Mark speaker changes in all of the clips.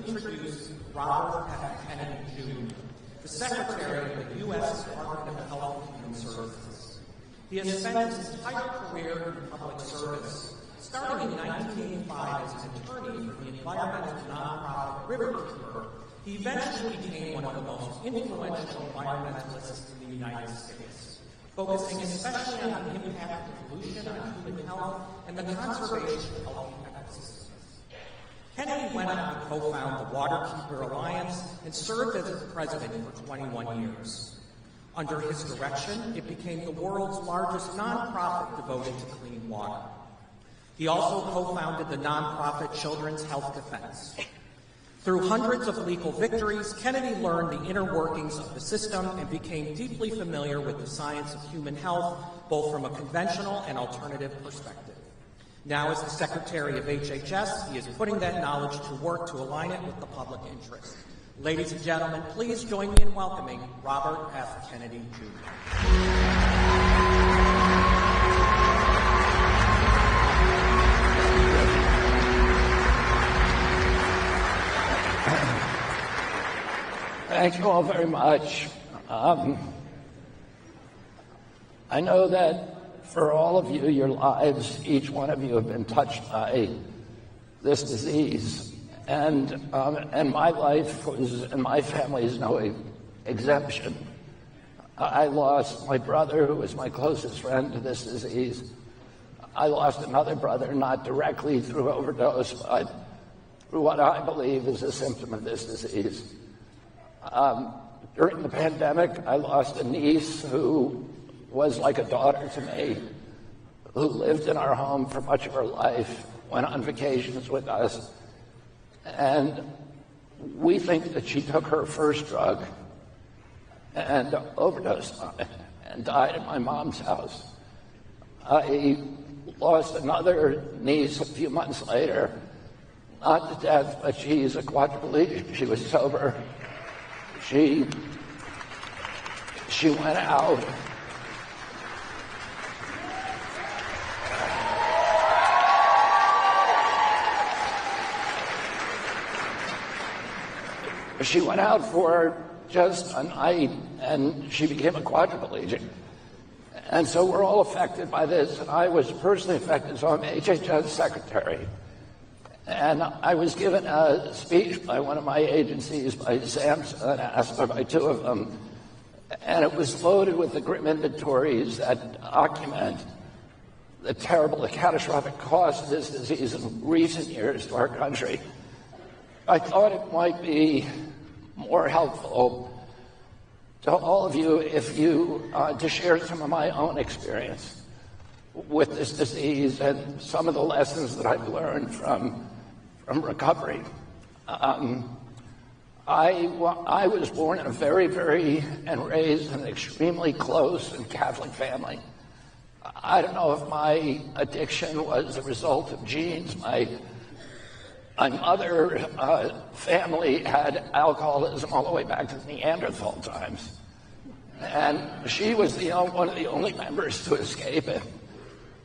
Speaker 1: introduce Robert F. Kennedy Jr., the Secretary of the U.S. Department of Health and Human Services. He has spent his entire career in public service, starting in 1985 as an attorney for the environmental nonprofit Riverkeeper. He eventually became one of the most influential environmentalists in the United States, focusing especially on the impact of pollution on human health and the conservation of healthy ecosystems. Kennedy went on to co-found the Waterkeeper Alliance and served as its president for 21 years. Under his direction, it became the world's largest nonprofit devoted to clean water. He also co-founded the nonprofit Children's Health Defense. Through hundreds of legal victories, Kennedy learned the inner workings of the system and became deeply familiar with the science of human health, both from a conventional and alternative perspective. Now, as the Secretary of HHS, he is putting that knowledge to work to align it with the public interest. Ladies and gentlemen, please join me in welcoming Robert F. Kennedy Jr.
Speaker 2: Thank you all very much. I know that for all of you, your lives, each one of you have been touched by this disease. And my life was, and my family is no exemption. I lost my brother, who was my closest friend, to this disease. I lost another brother, not directly through overdose, but through what I believe is a symptom of this disease. During the pandemic, I lost a niece who was like a daughter to me, who lived in our home for much of her life, went on vacations with us, and we think that she took her first drug and overdosed on it and died at my mom's house. I lost another niece a few months later, not to death, but she's a quadriplegic. She was sober. She went out. She went out for just a night, and she became a quadriplegic. And so we're all affected by this, and I was personally affected, so I'm HHS secretary. And I was given a speech by one of my agencies, by SAMHSA and ASPA, by two of them, and it was loaded with the grim inventories that document the terrible, the catastrophic cost of this disease in recent years to our country. I thought it might be more helpful to all of you if you to share some of my own experience with this disease and some of the lessons that I've learned from recovery. I was born in a very and raised in an extremely close and Catholic family. I don't know if my addiction was a result of genes. My mother family had alcoholism all the way back to Neanderthal times. And she was one of the only members to escape it,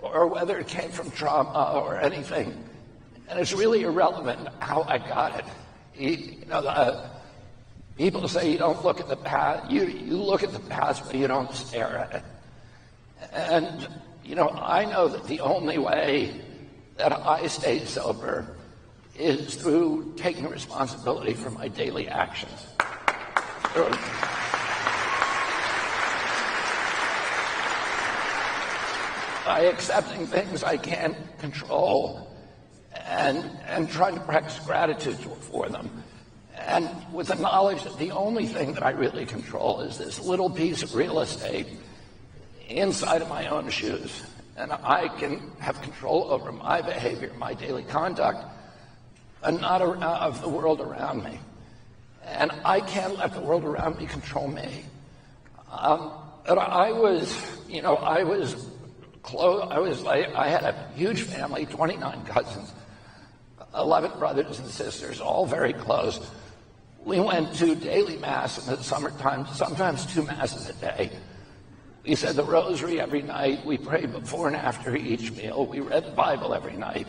Speaker 2: or whether it came from trauma or anything. And it's really irrelevant how I got it. People say you don't look at the past, you look at the past, but you don't stare at it. And, I know that the only way that I stay sober is through taking responsibility for my daily actions. By accepting things I can't control and trying to practice gratitude for them. And with the knowledge that the only thing that I really control is this little piece of real estate inside of my own shoes. And I can have control over my behavior, my daily conduct, and not of the world around me. And I can't let the world around me control me. But I was close. I had a huge family, 29 cousins, 11 brothers and sisters, all very close. We went to daily mass in the summertime, sometimes 2 masses a day. We said the rosary every night. We prayed before and after each meal. We read the Bible every night.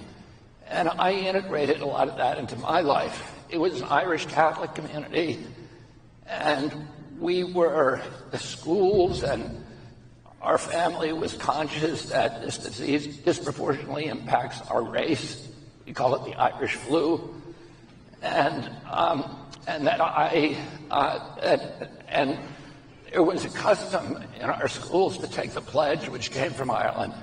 Speaker 2: And I integrated a lot of that into my life. it was an Irish Catholic community, and the schools and our family was conscious that this disease disproportionately impacts our race. We call it the Irish flu. And there was a custom in our schools to take the pledge, which came from Ireland.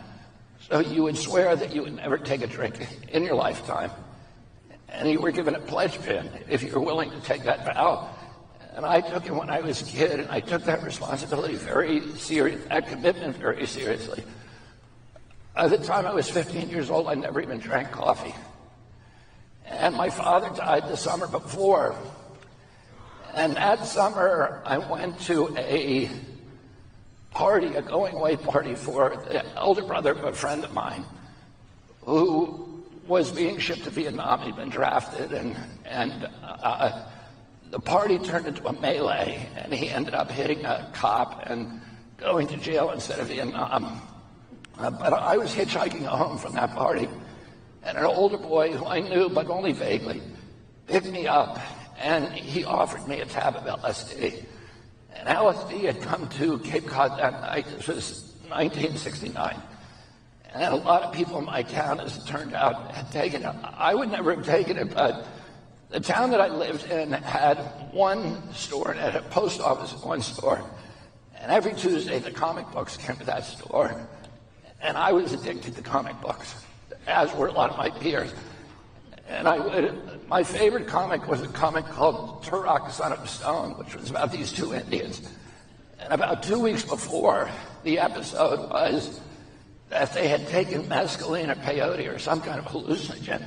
Speaker 2: So you would swear that you would never take a drink in your lifetime. And you were given a pledge pin if you were willing to take that vow. And I took it when I was a kid, and I took that responsibility that commitment very seriously. By the time I was 15 years old, I never even drank coffee. And my father died the summer before. And that summer, I went to a going-away party for the elder brother of a friend of mine who was being shipped to Vietnam. He'd been drafted, and the party turned into a melee, and he ended up hitting a cop and going to jail instead of Vietnam. But I was hitchhiking home from that party, and an older boy who I knew but only vaguely picked me up, and he offered me a tab of LSD. And LSD had come to Cape Cod that night. This was 1969. And a lot of people in my town, as it turned out, had taken it. I would never have taken it, but the town that I lived in had one store, and it had a post office at one store. And every Tuesday, the comic books came to that store. And I was addicted to comic books, as were a lot of my peers. And my favorite comic was a comic called Turok, Son of Stone, which was about these two Indians. And about 2 weeks before, the episode was that they had taken mescaline or peyote or some kind of hallucinogen,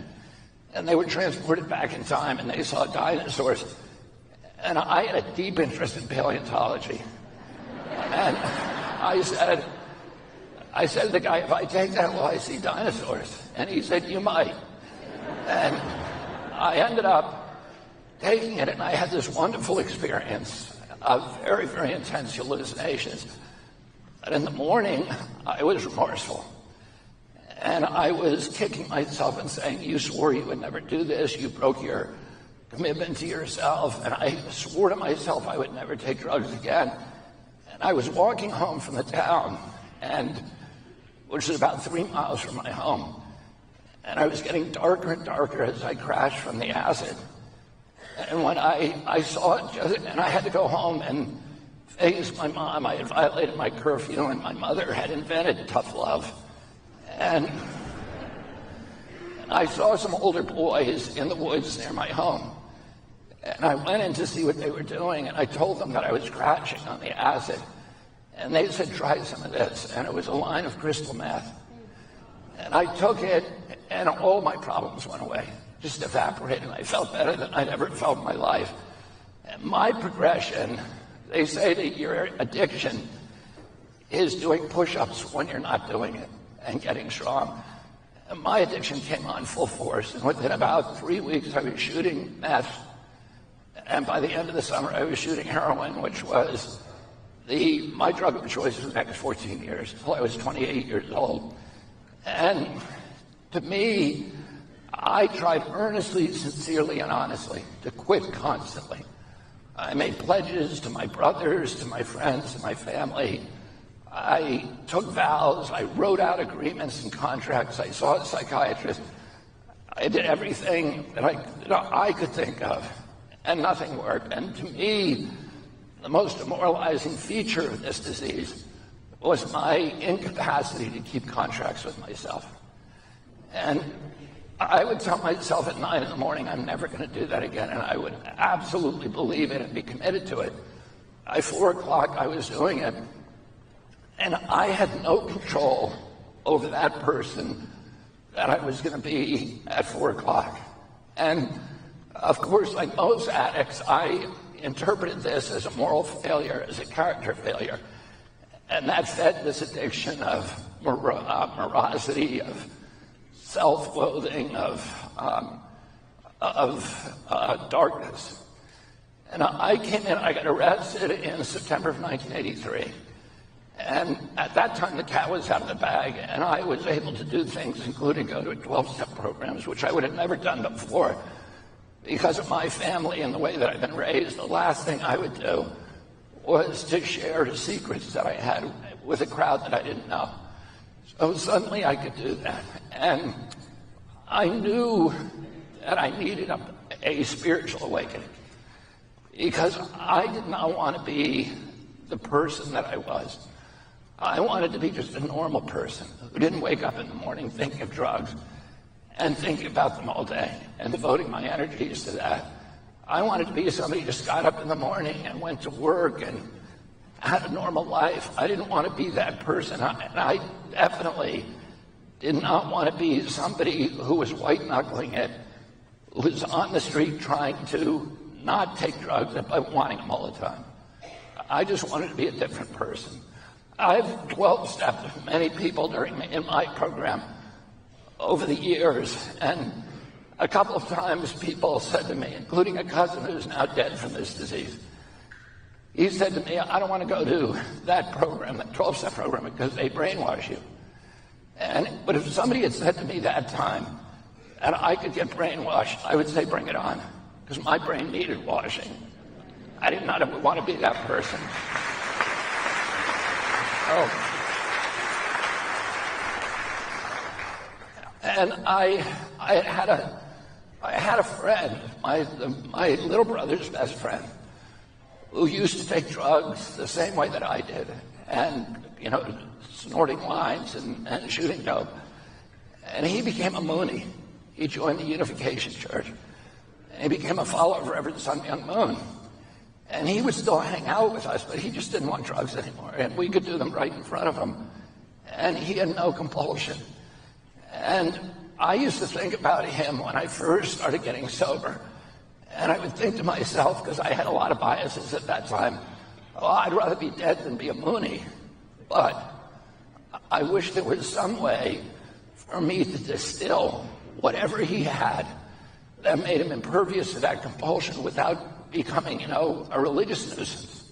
Speaker 2: and they were transported back in time, and they saw dinosaurs. And I had a deep interest in paleontology. And I said to the guy, if I take that, will I see dinosaurs? And he said, you might. And I ended up taking it, and I had this wonderful experience of very, very intense hallucinations. But in the morning, I was remorseful. And I was kicking myself and saying, you swore you would never do this. You broke your commitment to yourself. And I swore to myself I would never take drugs again. And I was walking home from the town, which is about 3 miles from my home. And I was getting darker and darker as I crashed from the acid. And when I saw it, and I had to go home and face my mom. I had violated my curfew, and my mother had invented tough love. And I saw some older boys in the woods near my home. And I went in to see what they were doing, and I told them that I was crashing on the acid. And they said, try some of this. And it was a line of crystal meth. And I took it, and all my problems went away, just evaporated. I felt better than I'd ever felt in my life. And my progression, they say that your addiction is doing push-ups when you're not doing it and getting strong. And my addiction came on full force. And within about 3 weeks, I was shooting meth. And by the end of the summer, I was shooting heroin, which was my drug of choice for the next 14 years, until I was 28 years old. And to me, I tried earnestly, sincerely, and honestly to quit constantly. I made pledges to my brothers, to my friends, to my family. I took vows. I wrote out agreements and contracts. I saw a psychiatrist. I did everything that I could think of, and nothing worked. And to me, the most demoralizing feature of this disease was my incapacity to keep contracts with myself. And I would tell myself at 9 in the morning, I'm never going to do that again, and I would absolutely believe it and be committed to it. By 4 o'clock, I was doing it, and I had no control over that person that I was going to be at 4 o'clock. And of course, like most addicts, I interpreted this as a moral failure, as a character failure. And that fed this addiction of morosity, of self-loathing, of darkness. And I came in, I got arrested in September of 1983. And at that time, the cat was out of the bag, and I was able to do things, including go to 12-step programs, which I would have never done before. because of my family and the way that I've been raised, the last thing I would do was to share the secrets that I had with a crowd that I didn't know. So suddenly I could do that. And I knew that I needed a spiritual awakening, because I did not want to be the person that I was. I wanted to be just a normal person who didn't wake up in the morning thinking of drugs and thinking about them all day and devoting my energies to that. I wanted to be somebody who just got up in the morning and went to work and had a normal life. I didn't want to be that person. And I definitely did not want to be somebody who was white-knuckling it, who was on the street trying to not take drugs but wanting them all the time. I just wanted to be a different person. I've 12-stepped with many people in my program over the years, and a couple of times people said to me, including a cousin who's now dead from this disease, he said to me, I don't want to go to that program, that 12-step program, because they brainwash you. But if somebody had said to me that time, and I could get brainwashed, I would say, bring it on, because my brain needed washing. I did not want to be that person. And I had a friend, my little brother's best friend, who used to take drugs the same way that I did, and snorting lines and shooting dope. And he became a Moonie. He joined the Unification Church, and he became a follower of Reverend Sun Myung Moon. And he would still hang out with us, but he just didn't want drugs anymore, and we could do them right in front of him. And he had no compulsion. And I used to think about him when I first started getting sober, and I would think to myself, because I had a lot of biases at that time, I'd rather be dead than be a Moonie. But I wish there was some way for me to distill whatever he had that made him impervious to that compulsion without becoming, a religious nuisance.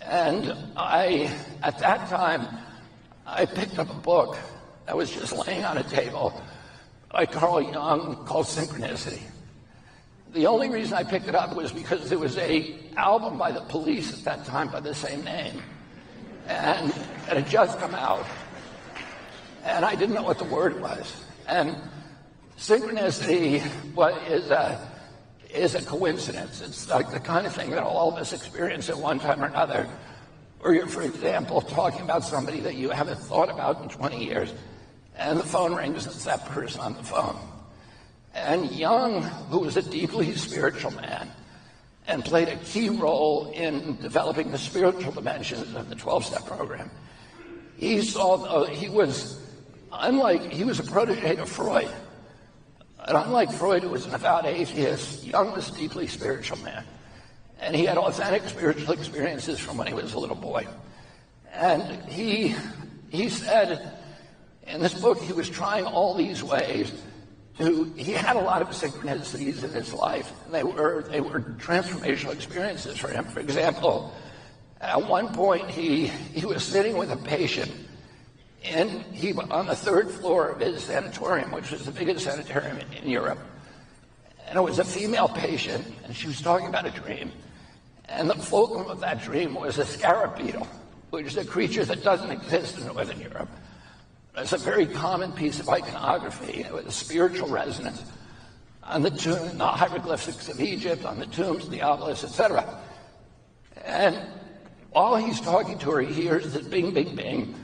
Speaker 2: And at that time, I picked up a book that was just laying on a table by Carl Jung called Synchronicity. The only reason I picked it up was because there was an album by the Police at that time by the same name, and it had just come out, and I didn't know what the word was. And synchronicity is a coincidence. It's like the kind of thing that all of us experience at one time or another, or you're, for example, talking about somebody that you haven't thought about in 20 years, and the phone rings and it's that person on the phone. And Jung, who was a deeply spiritual man and played a key role in developing the spiritual dimensions of the 12-step program, he was a protege of Freud. And unlike Freud, who was an avowed atheist, Jung was a deeply spiritual man. And he had authentic spiritual experiences from when he was a little boy. And he said in this book he was trying all these ways he had a lot of synchronicities in his life. And they were transformational experiences for him. For example, at one point he was sitting with a patient on the third floor of his sanatorium, which was the biggest sanatorium in Europe. And it was a female patient, and she was talking about a dream. And the fulcrum of that dream was a scarab beetle, which is a creature that doesn't exist in Northern Europe. It's a very common piece of iconography with a spiritual resonance on the hieroglyphics of Egypt, on the tombs, the obelisks, etc. And while he's talking to her, he hears this bing, bing, bing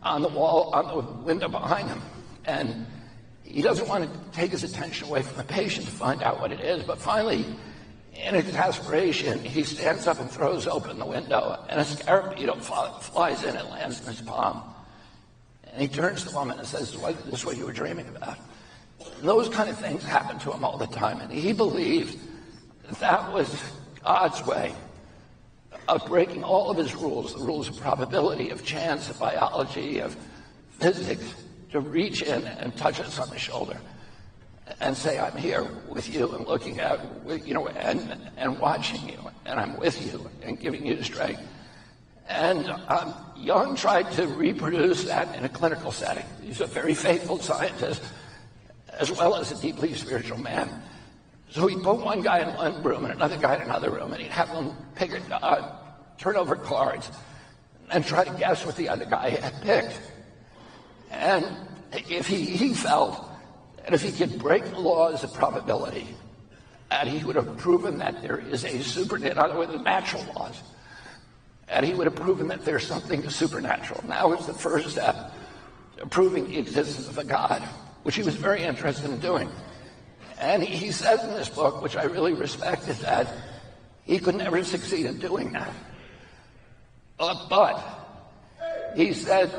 Speaker 2: on the wall, on the window behind him. And he doesn't want to take his attention away from the patient to find out what it is, but finally, in exasperation, he stands up and throws open the window, and a scarab beetle flies in and lands in his palm. And he turns to the woman and says, "This is what you were dreaming about." And those kind of things happen to him all the time, and he believed that was God's way of breaking all of his rules, the rules of probability, of chance, of biology, of physics, to reach in and touch us on the shoulder and say, "I'm here with you and looking at, and watching you, and I'm with you and giving you strength." And Jung tried to reproduce that in a clinical setting. He's a very faithful scientist, as well as a deeply spiritual man. So he'd put one guy in one room and another guy in another room, and he'd have them turn over cards and try to guess what the other guy had picked. And if he felt that if he could break the laws of probability, that he would have proven that there is in other words, the natural laws, and he would have proven that there's something supernatural. And that was the first step to proving the existence of a God, which he was very interested in doing. And he says in this book, which I really respect, is that he could never succeed in doing that. But he said,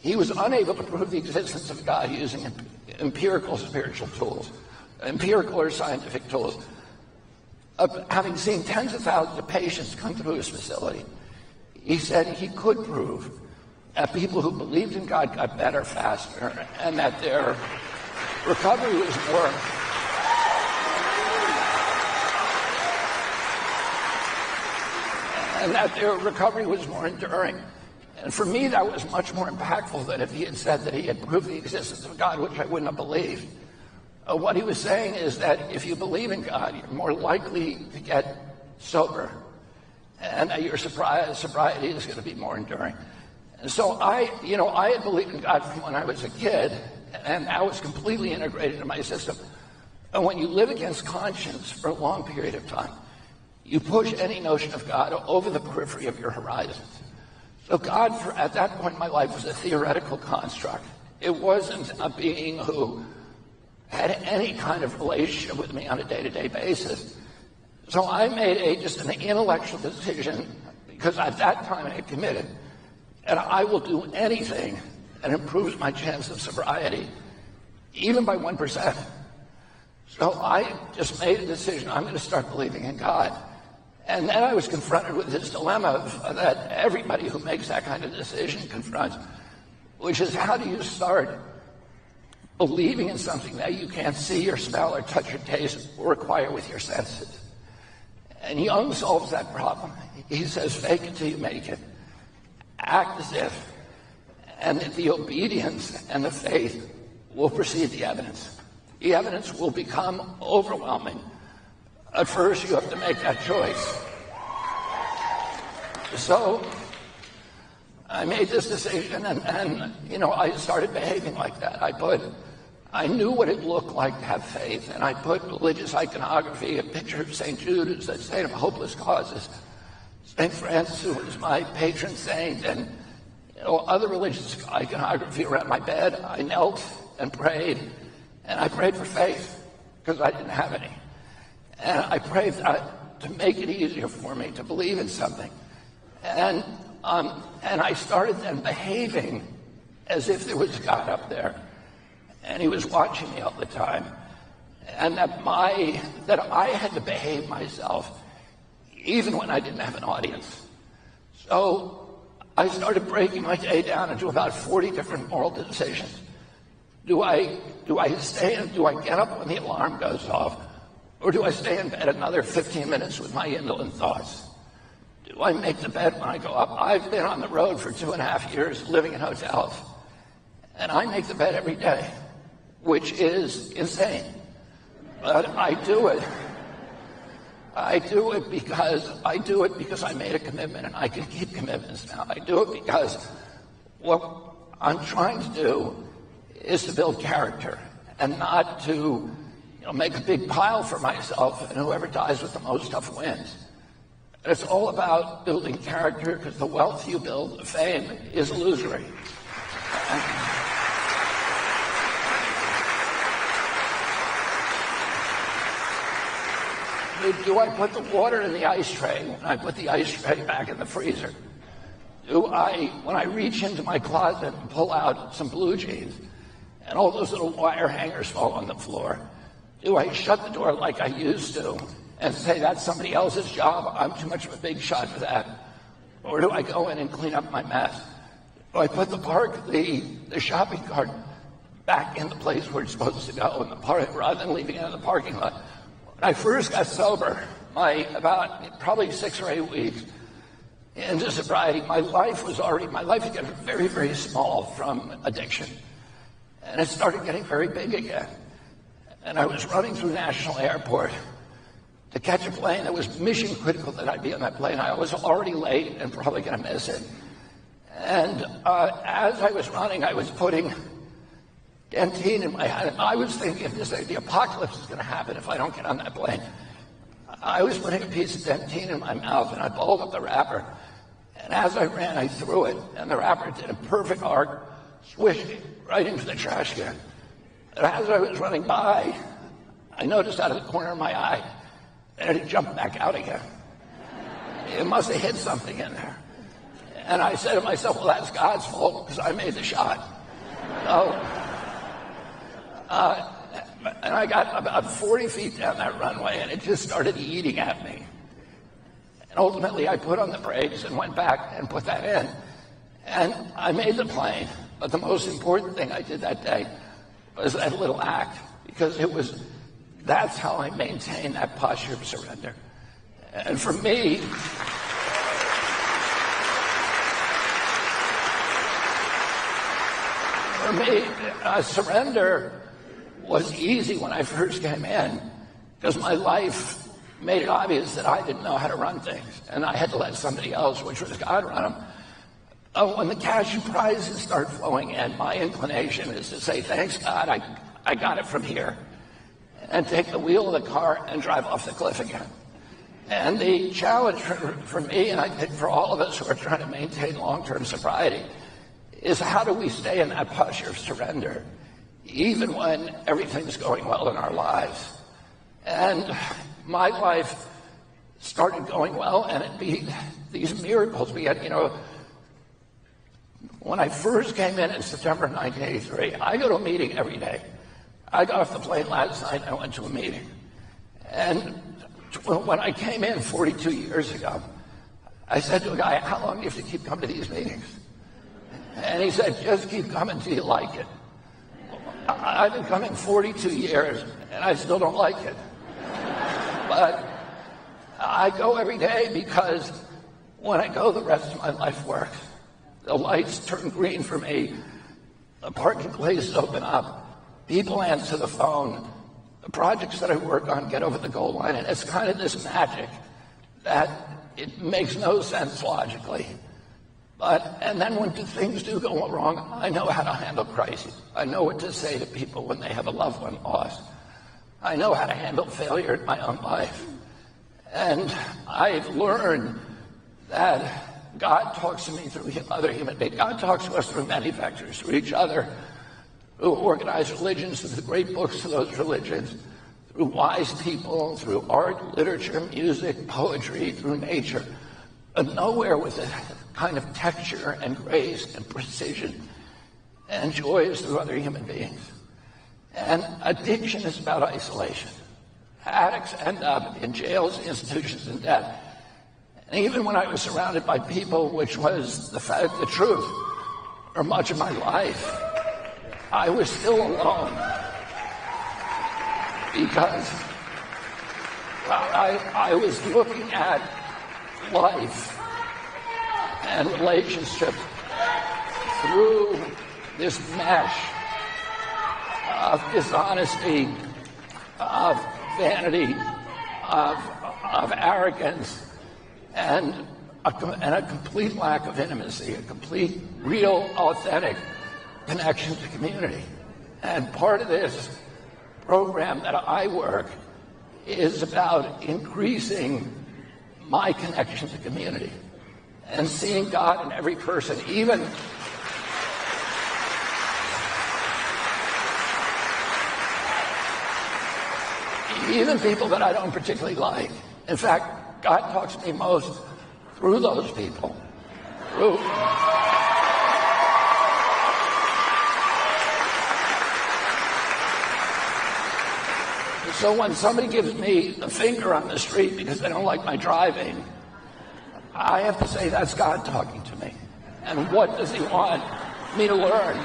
Speaker 2: he was unable to prove the existence of God using empirical spiritual tools, empirical or scientific tools. Having seen tens of thousands of patients come through his facility, he said he could prove that people who believed in God got better faster, and that their recovery was more enduring. And for me, that was much more impactful than if he had said that he had proved the existence of God, which I wouldn't have believed. What he was saying is that if you believe in God, you're more likely to get sober, and that your sobriety is going to be more enduring. And so I had believed in God from when I was a kid, and that was completely integrated in my system. And when you live against conscience for a long period of time, you push any notion of God over the periphery of your horizons. So God, at that point in my life, was a theoretical construct. It wasn't a being who had any kind of relationship with me on a day-to-day basis. So I made just an intellectual decision, because at that time I had committed, and I will do anything that improves my chance of sobriety, even by 1%. So I just made a decision, I'm going to start believing in God. And then I was confronted with this dilemma that everybody who makes that kind of decision confronts, which is, how do you start believing in something that you can't see or smell or touch or taste or acquire with your senses? And Jung solves that problem. He says, fake it till you make it. Act as if. And that the obedience and the faith will precede the evidence. The evidence will become overwhelming. At first, you have to make that choice. So I made this decision, and I started behaving like that. I knew what it looked like to have faith, and I put religious iconography, a picture of St. Jude as a saint of hopeless causes, St. Francis, who was my patron saint, and other religious iconography around my bed. I knelt and prayed, and I prayed for faith, because I didn't have any. And I prayed to make it easier for me to believe in something. And I started then behaving as if there was God up there, and he was watching me all the time, and that I had to behave myself even when I didn't have an audience. So I started breaking my day down into about 40 different moral decisions. Do I stay and do I get up when the alarm goes off? Or do I stay in bed another 15 minutes with my indolent thoughts? Do I make the bed when I go up? I've been on the road for 2.5 years living in hotels, and I make the bed every day, which is insane. But I do it. I do it because I made a commitment, and I can keep commitments now. I do it because what I'm trying to do is to build character, and not to make a big pile for myself, and whoever dies with the most stuff wins. And it's all about building character, because the wealth you build, the fame, is illusory. Do I put the water in the ice tray when I put the ice tray back in the freezer? When I reach into my closet and pull out some blue jeans, and all those little wire hangers fall on the floor, do I shut the door like I used to and say that's somebody else's job, I'm too much of a big shot for that? Or do I go in and clean up my mess? I put the shopping cart back in the place where it's supposed to go in the park, rather than leaving it in the parking lot. When I first got sober, about probably 6 or 8 weeks into sobriety, my life was getting very, very small from addiction. And it started getting very big again. And I was running through National Airport to catch a plane that was mission critical that I be on that plane. I was already late and probably going to miss it. And as I was running, I was putting Dentine in my hand. I was thinking, the apocalypse is going to happen if I don't get on that plane. I was putting a piece of Dentine in my mouth, and I balled up the wrapper. And as I ran, I threw it, and the wrapper did a perfect arc, swished right into the trash can. And as I was running by, I noticed out of the corner of my eye that it had jumped back out again. It must have hit something in there. And I said to myself, well, that's God's fault because I made the shot. So, and I got about 40 feet down that runway, and it just started eating at me. And ultimately, I put on the brakes and went back and put that in. And I made the plane. But the most important thing I did that day was that little act, because that's how I maintain that posture of surrender. And for me, surrender was easy when I first came in, because my life made it obvious that I didn't know how to run things, and I had to let somebody else, which was God, run them. When the cash and prizes start flowing in, my inclination is to say, thanks God, I got it from here, and take the wheel of the car and drive off the cliff again. And the challenge for me, and I think for all of us who are trying to maintain long-term sobriety, is how do we stay in that posture of surrender, even when everything's going well in our lives? And my life started going well, and these miracles began. When I first came in September 1983, I go to a meeting every day. I got off the plane last night and I went to a meeting. And when I came in 42 years ago, I said to a guy, how long do you have to keep coming to these meetings? And he said, just keep coming till you like it. I've been coming 42 years, and I still don't like it. But I go every day because when I go, the rest of my life works. The lights turn green for me. The parking places open up. People answer the phone. The projects that I work on get over the goal line, and it's kind of this magic that it makes no sense logically. And then when things do go wrong, I know how to handle crises. I know what to say to people when they have a loved one lost. I know how to handle failure in my own life. And I've learned that God talks to me through other human beings. God talks to us through many factors, through each other, through organized religions, through the great books of those religions, through wise people, through art, literature, music, poetry, through nature. But nowhere with a kind of texture and grace and precision and joy is through other human beings. And addiction is about isolation. Addicts end up in jails, institutions, and death. And even when I was surrounded by people, which was the truth, for much of my life, I was still alone because I was looking at life and relationships through this mesh of dishonesty, of vanity, of arrogance, and a complete lack of intimacy, a complete, real, authentic connection to community. And part of this program that I work is about increasing my connection to community and seeing God in every person, even people that I don't particularly like. In fact, God talks to me most through those people. So when somebody gives me the finger on the street because they don't like my driving, I have to say that's God talking to me. And what does he want me to learn?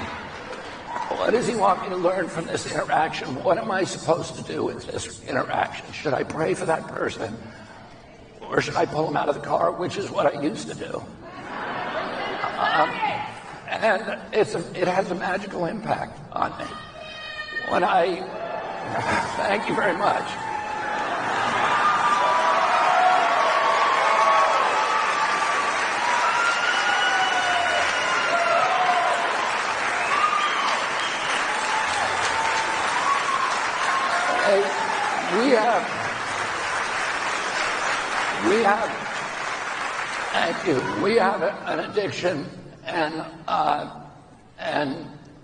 Speaker 2: What does he want me to learn from this interaction? What am I supposed to do with this interaction? Should I pray for that person? Or should I pull him out of the car, which is what I used to do? And it has a magical impact on me. Thank you very much. We have an addiction and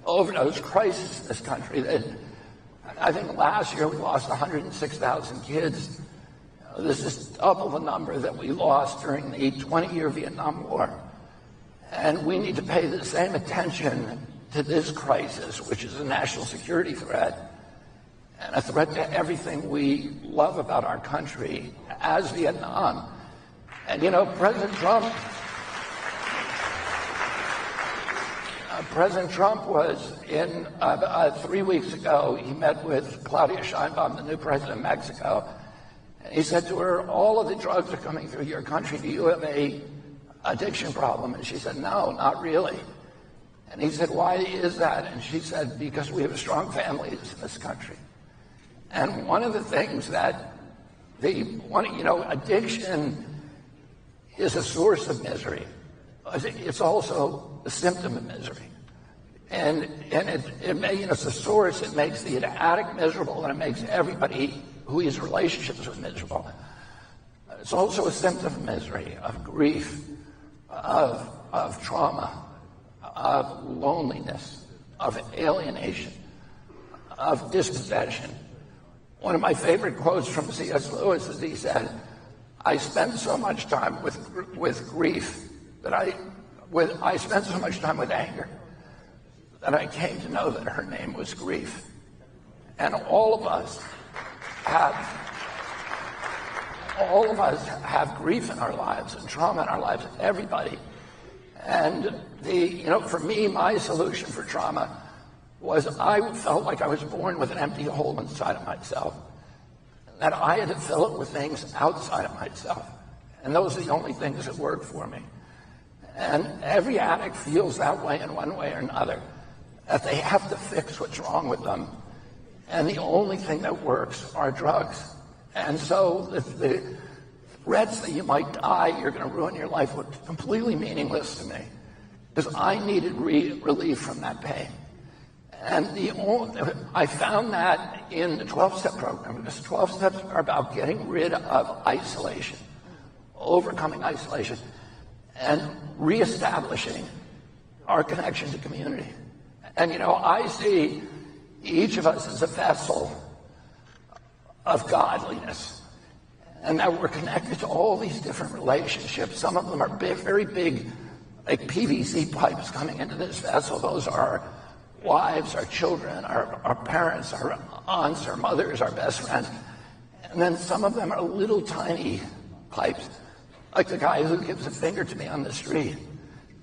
Speaker 2: overdose crisis in this country. That I think last year we lost 106,000 kids. This is double the number that we lost during the 20-year Vietnam War. And we need to pay the same attention to this crisis, which is a national security threat and a threat to everything we love about our country as Vietnam. And President Trump was in 3 weeks ago. He met with Claudia Sheinbaum, the new president of Mexico. And he said to her, all of the drugs are coming through your country. Do you have a addiction problem? And she said, no, not really. And he said, why is that? And she said, because we have strong families in this country. And one of the things that addiction is a source of misery. It's also a symptom of misery. And it's a source. It makes the addict miserable, and it makes everybody who he has relationships with miserable. It's also a symptom of misery, of grief, of trauma, of loneliness, of alienation, of dispossession. One of my favorite quotes from C.S. Lewis is he said, I spent so much time with grief I spent so much time with anger that I came to know that her name was grief. And all of us have grief in our lives and trauma in our lives, everybody. And for me, my solution for trauma was I felt like I was born with an empty hole inside of myself, that I had to fill it with things outside of myself. And those are the only things that worked for me. And every addict feels that way in one way or another, that they have to fix what's wrong with them. And the only thing that works are drugs. And so the threats that you might die, you're going to ruin your life, were completely meaningless to me, because I needed relief from that pain. And I found that in the 12-step program, because 12 steps are about getting rid of isolation, overcoming isolation, and reestablishing our connection to community. And I see each of us as a vessel of godliness, and that we're connected to all these different relationships. Some of them are very big, like PVC pipes coming into this vessel. Those are our wives, our children, our parents, our aunts, our mothers, our best friends. And then some of them are little tiny pipes, like the guy who gives a finger to me on the street.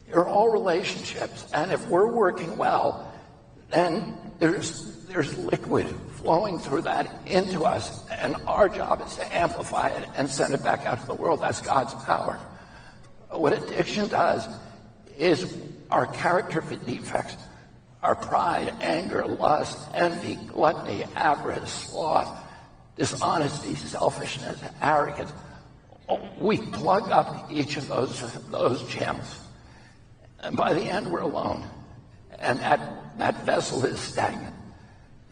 Speaker 2: They're all relationships, and if we're working well, then there's liquid flowing through that into us, and our job is to amplify it and send it back out to the world. That's God's power. What addiction does is our character defects, our pride, anger, lust, envy, gluttony, avarice, sloth, dishonesty, selfishness, arrogance. We plug up each of those gems, and by the end we're alone, and that vessel is stagnant,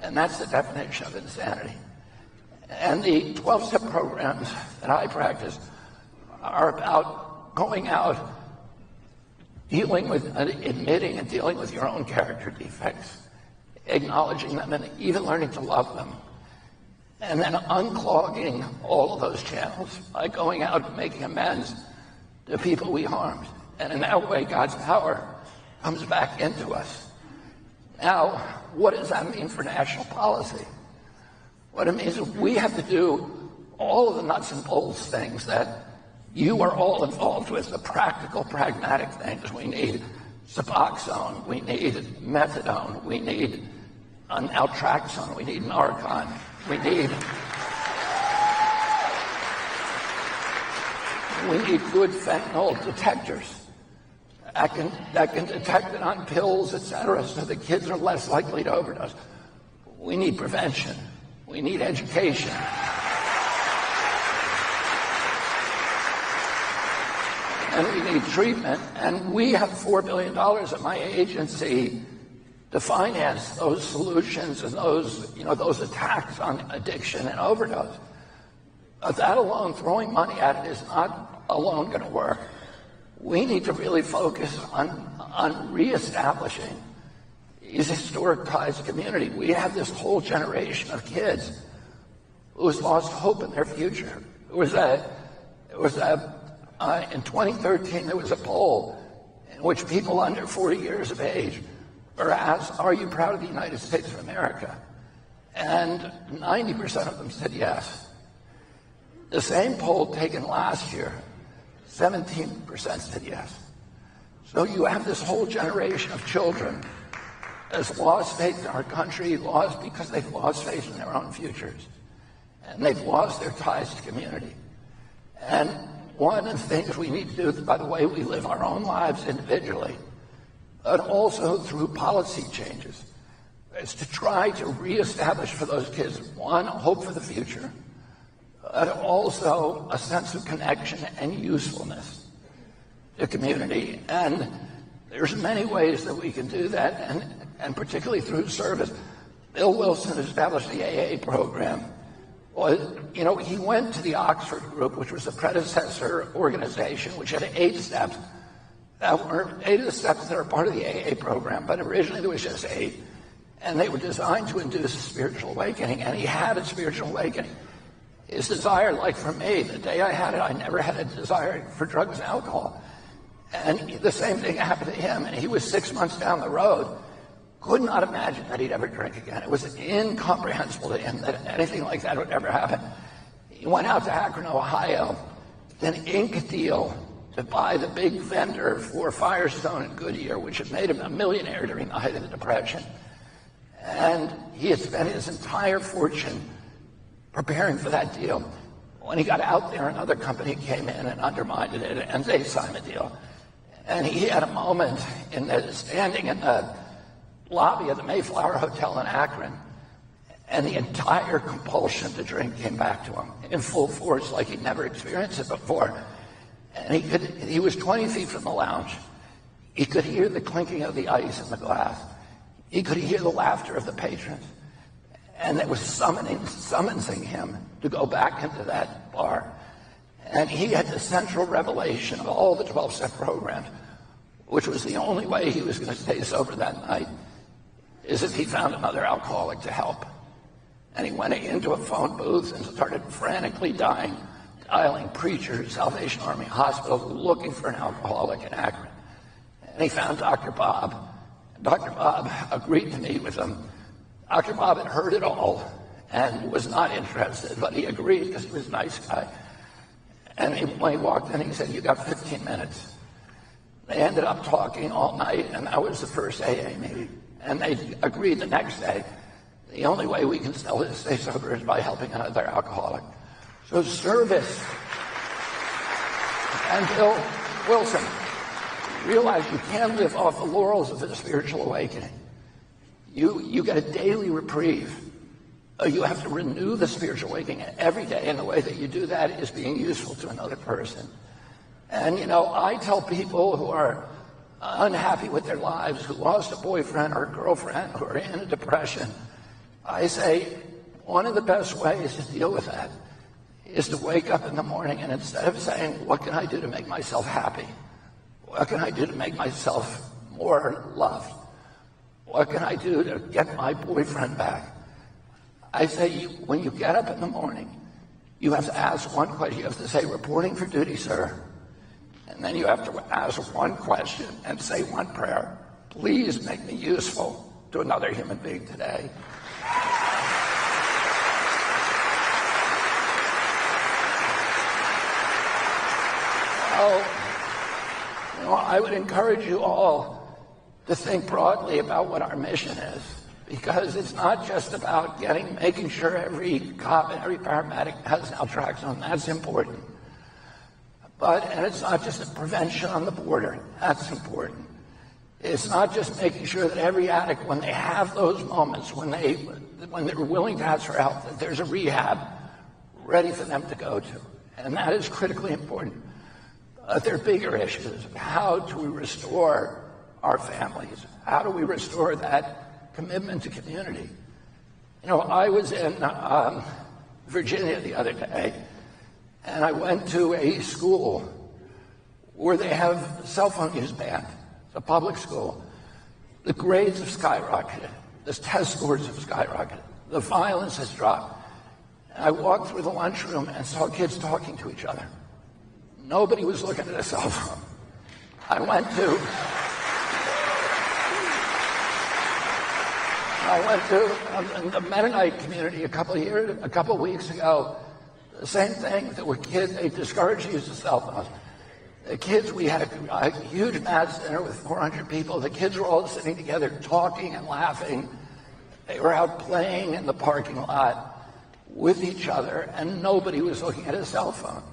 Speaker 2: and that's the definition of insanity. And the 12-step programs that I practice are about going out, admitting and dealing with your own character defects, acknowledging them, and even learning to love them. And then unclogging all of those channels by going out and making amends to people we harmed. And in that way, God's power comes back into us. Now, what does that mean for national policy? What it means is we have to do all of the nuts and bolts things that You are all involved with the practical, pragmatic things. We need Suboxone, we need methadone, we need naltrexone, we need Narcan, we need good fentanyl detectors that can detect it on pills, etc., so the kids are less likely to overdose. We need prevention. We need education. And we need treatment. And we have $4 billion at my agency to finance those solutions and those attacks on addiction and overdose. But that alone, throwing money at it, is not alone going to work. We need to really focus on reestablishing these historic ties to community. We have this whole generation of kids who's lost hope in their future. In 2013, there was a poll in which people under 40 years of age were asked, "Are you proud of the United States of America?" And 90% of them said yes. The same poll taken last year, 17% said yes. So you have this whole generation of children that's lost faith in our country, lost because they've lost faith in their own futures. And they've lost their ties to community. And one of the things we need to do, by the way we live our own lives individually, but also through policy changes, is to try to reestablish for those kids, one, hope for the future, but also a sense of connection and usefulness to community. And there's many ways that we can do that, and particularly through service. Bill Wilson established the AA program. Well, he went to the Oxford Group, which was the predecessor organization, which had 8 steps. That were 8 of the steps that are part of the AA program, but originally there was just 8. And they were designed to induce a spiritual awakening, and he had a spiritual awakening. His desire, like for me, the day I had it, I never had a desire for drugs and alcohol. And the same thing happened to him, and he was 6 months down the road. Could not imagine that he'd ever drink again. It was incomprehensible to him that anything like that would ever happen. He went out to Akron, Ohio, then inked a deal to buy the big vendor for Firestone and Goodyear, which had made him a millionaire during the height of the Depression. And he had spent his entire fortune preparing for that deal. When he got out there, another company came in and undermined it, and they signed the deal. And he had a moment standing in the lobby of the Mayflower Hotel in Akron, and the entire compulsion to drink came back to him in full force, like he'd never experienced it before. And he was 20 feet from the lounge. He could hear the clinking of the ice in the glass. He could hear the laughter of the patrons. And it was summoning him to go back into that bar. And he had the central revelation of all the 12-step programs, which was the only way he was going to stay sober that night, is if he found another alcoholic to help. And he went into a phone booth and started frantically dialing preachers, Salvation Army hospitals, looking for an alcoholic in Akron. And he found Dr. Bob. Dr. Bob agreed to meet with him. Dr. Bob had heard it all and was not interested, but he agreed because he was a nice guy. And when he walked in, he said, "You got 15 minutes. They ended up talking all night, and that was the first AA meeting. And they agreed the next day, the only way we can still stay sober is by helping another alcoholic. So service. And Bill Wilson, realize you can't live off the laurels of a spiritual awakening. You get a daily reprieve. You have to renew the spiritual awakening every day, and the way that you do that is being useful to another person. And, I tell people who are unhappy with their lives, who lost a boyfriend or a girlfriend, who are in a depression, I say one of the best ways to deal with that is to wake up in the morning and instead of saying, what can I do to make myself happy? What can I do to make myself more loved? What can I do to get my boyfriend back? I say, when you get up in the morning, you have to ask one question. You have to say, reporting for duty, sir. And then you have to ask one question and say one prayer. Please make me useful to another human being today. I would encourage you all to think broadly about what our mission is, because it's not just about making sure every cop and every paramedic has naltrexone. That's important. And it's not just a prevention on the border. That's important. It's not just making sure that every addict, when they have those moments, when they're willing to ask for help, that there's a rehab ready for them to go to. And that is critically important. There are bigger issues. How do we restore our families? How do we restore that commitment to community? I was in Virginia the other day, and I went to a school where they have cell phone use banned. It's a public school. The grades have skyrocketed. The test scores have skyrocketed. The violence has dropped. And I walked through the lunchroom and saw kids talking to each other. Nobody was looking at a cell phone. I went to the Mennonite community a couple of weeks ago. The same thing. There were kids. They discouraged the use of cell phones. The kids, we had a huge mass dinner with 400 people. The kids were all sitting together, talking and laughing. They were out playing in the parking lot with each other, and nobody was looking at a cell phone.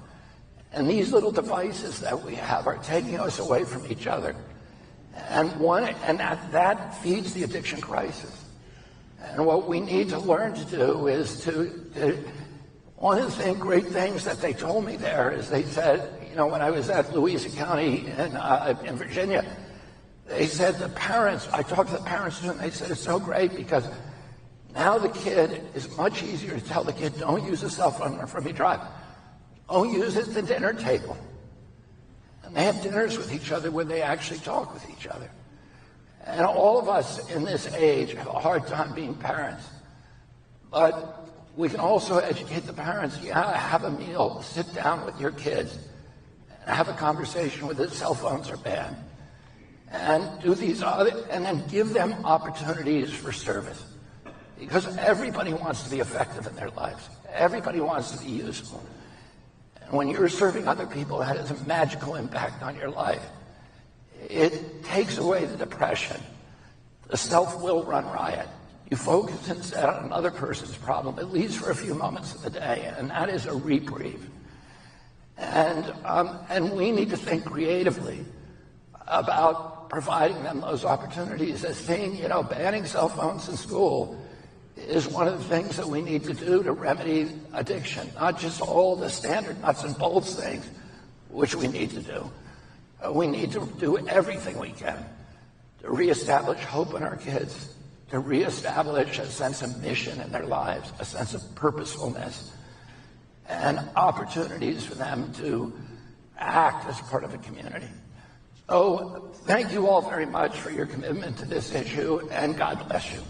Speaker 2: And these little devices that we have are taking us away from each other. And that feeds the addiction crisis. And what we need to learn to do is one of the great things that they told me there is they said, when I was at Louisa County in Virginia, they said I talked to the parents, and they said it's so great because now the kid is much easier to tell the kid, don't use a cell phone from you drive. Don't use it at the dinner table. And they have dinners with each other where they actually talk with each other. And all of us in this age have a hard time being parents. But we can also educate the parents. Have a meal, sit down with your kids, and have a conversation with the cell phones are banned. And do and then give them opportunities for service. Because everybody wants to be effective in their lives. Everybody wants to be useful. And when you're serving other people, that has a magical impact on your life. It takes away the depression. The self will run riot. You focus instead on another person's problem, at least for a few moments of the day, and that is a reprieve. And we need to think creatively about providing them those opportunities. As saying, banning cell phones in school is one of the things that we need to do to remedy addiction, not just all the standard nuts and bolts things, which we need to do. We need to do everything we can to reestablish hope in our kids, to reestablish a sense of mission in their lives, a sense of purposefulness, and opportunities for them to act as part of a community. So thank you all very much for your commitment to this issue, and God bless you.